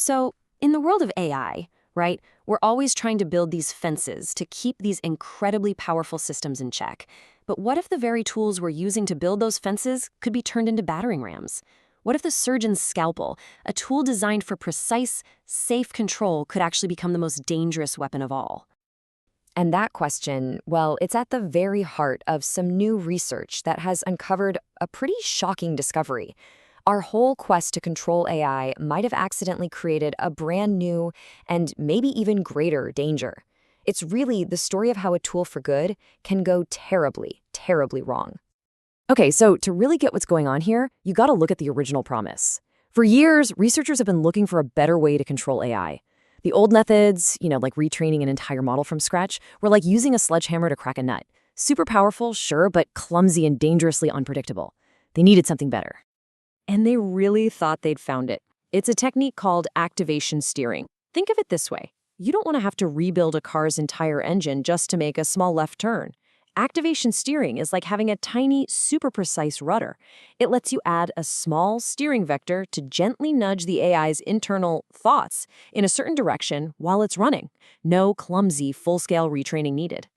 So, in the world of AI, right, we're always trying to build these fences to keep these incredibly powerful systems in check. But what if the very tools we're using to build those fences could be turned into battering rams? What if the surgeon's scalpel, a tool designed for precise, safe control, could actually become the most dangerous weapon of all? And that question, well, it's at the very heart of some new research that has uncovered a pretty shocking discovery. Our whole quest to control AI might have accidentally created a brand new and maybe even greater danger. It's really the story of how a tool for good can go terribly, terribly wrong. Okay, so to really get what's going on here, you gotta look at the original promise. For years, researchers have been looking for a better way to control AI. The old methods, like retraining an entire model from scratch, were like using a sledgehammer to crack a nut. Super powerful, sure, but clumsy and dangerously unpredictable. They needed something better. And they really thought they'd found it. It's a technique called activation steering. Think of it this way. You don't want to have to rebuild a car's entire engine just to make a small left turn. Activation steering is like having a tiny, super precise rudder. It lets you add a small steering vector to gently nudge the AI's internal thoughts in a certain direction while it's running. No clumsy, full-scale retraining needed.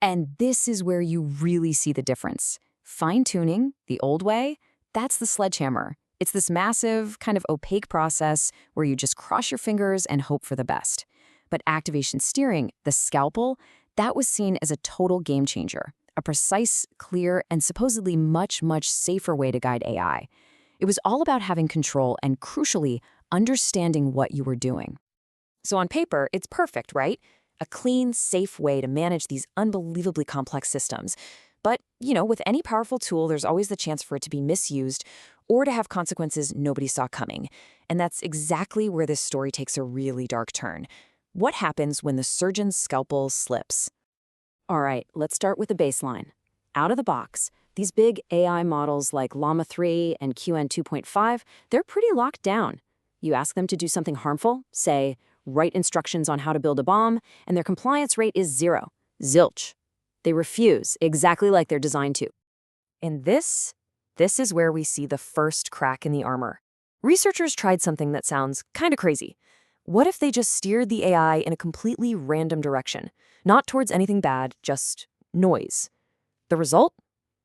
And this is where you really see the difference. Fine-tuning, the old way, that's the sledgehammer. It's this massive, kind of opaque process where you just cross your fingers and hope for the best. But activation steering, the scalpel, that was seen as a total game changer, a precise, clear, and supposedly much, much safer way to guide AI. It was all about having control and, crucially, understanding what you were doing. So on paper, it's perfect, right? A clean, safe way to manage these unbelievably complex systems. But, with any powerful tool, there's always the chance for it to be misused or to have consequences nobody saw coming. And that's exactly where this story takes a really dark turn. What happens when the surgeon's scalpel slips? All right, let's start with the baseline. Out of the box, these big AI models like Llama 3 and QN 2.5, they're pretty locked down. You ask them to do something harmful, say, write instructions on how to build a bomb, and their compliance rate is zero. Zilch. They refuse, exactly like they're designed to. And this is where we see the first crack in the armor. Researchers tried something that sounds kind of crazy. What if they just steered the AI in a completely random direction? Not towards anything bad, just noise. The result?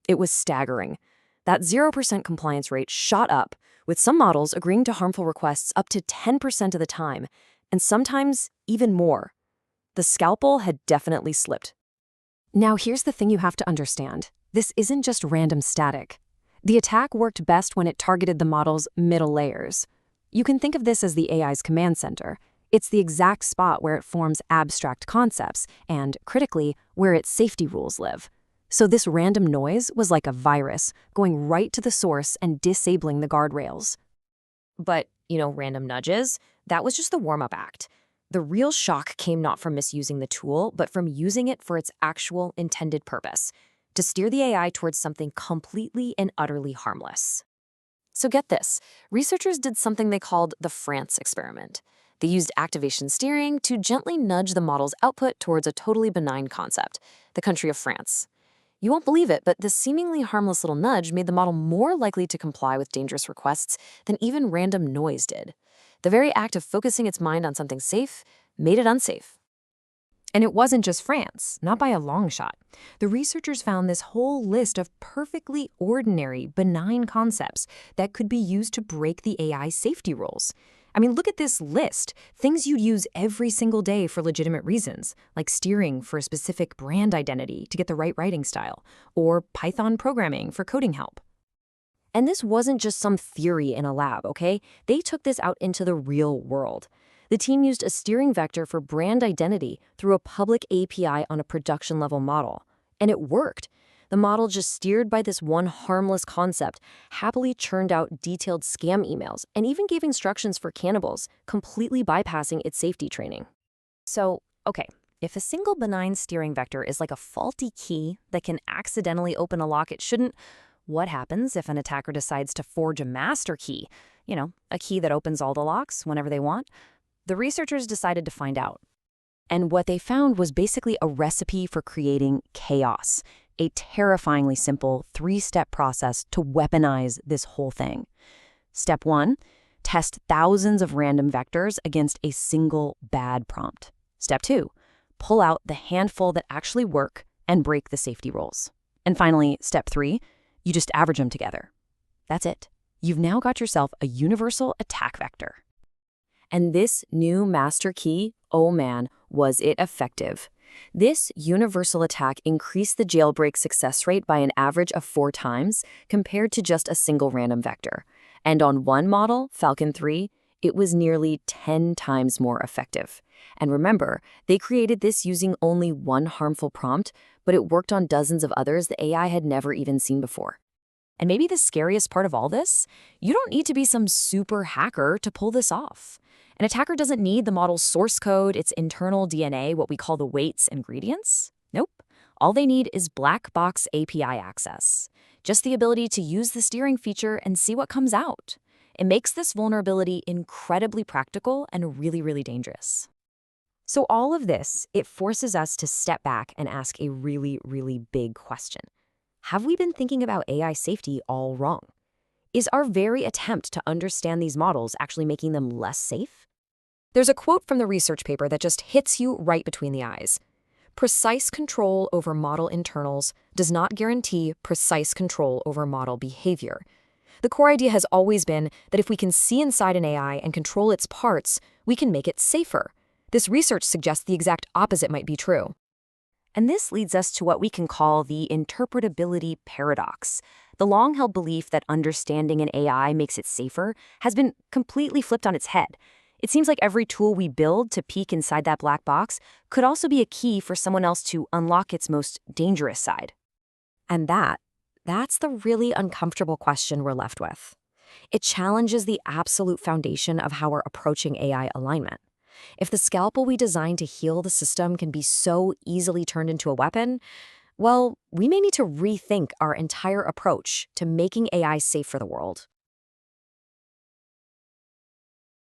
It was staggering. That 0% compliance rate shot up, with some models agreeing to harmful requests up to 10% of the time, and sometimes even more. The scalpel had definitely slipped. Now here's the thing you have to understand. This isn't just random static. The attack worked best when it targeted the model's middle layers. You can think of this as the AI's command center. It's the exact spot where it forms abstract concepts and, critically, where its safety rules live. So this random noise was like a virus, going right to the source and disabling the guardrails. But, random nudges, that was just the warm-up act. The real shock came not from misusing the tool, but from using it for its actual intended purpose, to steer the AI towards something completely and utterly harmless. So get this, researchers did something they called the France experiment. They used activation steering to gently nudge the model's output towards a totally benign concept, the country of France. You won't believe it, but this seemingly harmless little nudge made the model more likely to comply with dangerous requests than even random noise did. The very act of focusing its mind on something safe made it unsafe. And it wasn't just France, not by a long shot. The researchers found this whole list of perfectly ordinary, benign concepts that could be used to break the AI safety rules. I mean, look at this list. Things you'd use every single day for legitimate reasons, like steering for a specific brand identity to get the right writing style, or Python programming for coding help. And this wasn't just some theory in a lab, okay? They took this out into the real world. The team used a steering vector for brand identity through a public API on a production-level model. And it worked. The model, just steered by this one harmless concept, happily churned out detailed scam emails and even gave instructions for cannibals, completely bypassing its safety training. So, okay, if a single benign steering vector is like a faulty key that can accidentally open a lock it shouldn't, what happens if an attacker decides to forge a master key? A key that opens all the locks whenever they want? The researchers decided to find out. And what they found was basically a recipe for creating chaos, a terrifyingly simple 3-step process to weaponize this whole thing. Step 1, Test thousands of random vectors against a single bad prompt. Step 2, pull out the handful that actually work and break the safety rules. And finally, step 3, you just average them together. That's it. You've now got yourself a universal attack vector. And this new master key, oh man, was it effective. This universal attack increased the jailbreak success rate by an average of 4 times compared to just a single random vector. And on one model, Falcon 3, it was nearly 10 times more effective. And remember, they created this using only one harmful prompt, but it worked on dozens of others the AI had never even seen before. And maybe the scariest part of all this, you don't need to be some super hacker to pull this off. An attacker doesn't need the model's source code, its internal DNA, what we call the weights and gradients. Nope. All they need is black box API access. Just the ability to use the steering feature and see what comes out. It makes this vulnerability incredibly practical and really, really dangerous. So all of this, it forces us to step back and ask a really, really big question. Have we been thinking about AI safety all wrong? Is our very attempt to understand these models actually making them less safe? There's a quote from the research paper that just hits you right between the eyes. Precise control over model internals does not guarantee precise control over model behavior. The core idea has always been that if we can see inside an AI and control its parts, we can make it safer. This research suggests the exact opposite might be true. And this leads us to what we can call the interpretability paradox. The long-held belief that understanding an AI makes it safer has been completely flipped on its head. It seems like every tool we build to peek inside that black box could also be a key for someone else to unlock its most dangerous side. And that's the really uncomfortable question we're left with. It challenges the absolute foundation of how we're approaching AI alignment. If the scalpel we designed to heal the system can be so easily turned into a weapon, well, we may need to rethink our entire approach to making AI safe for the world.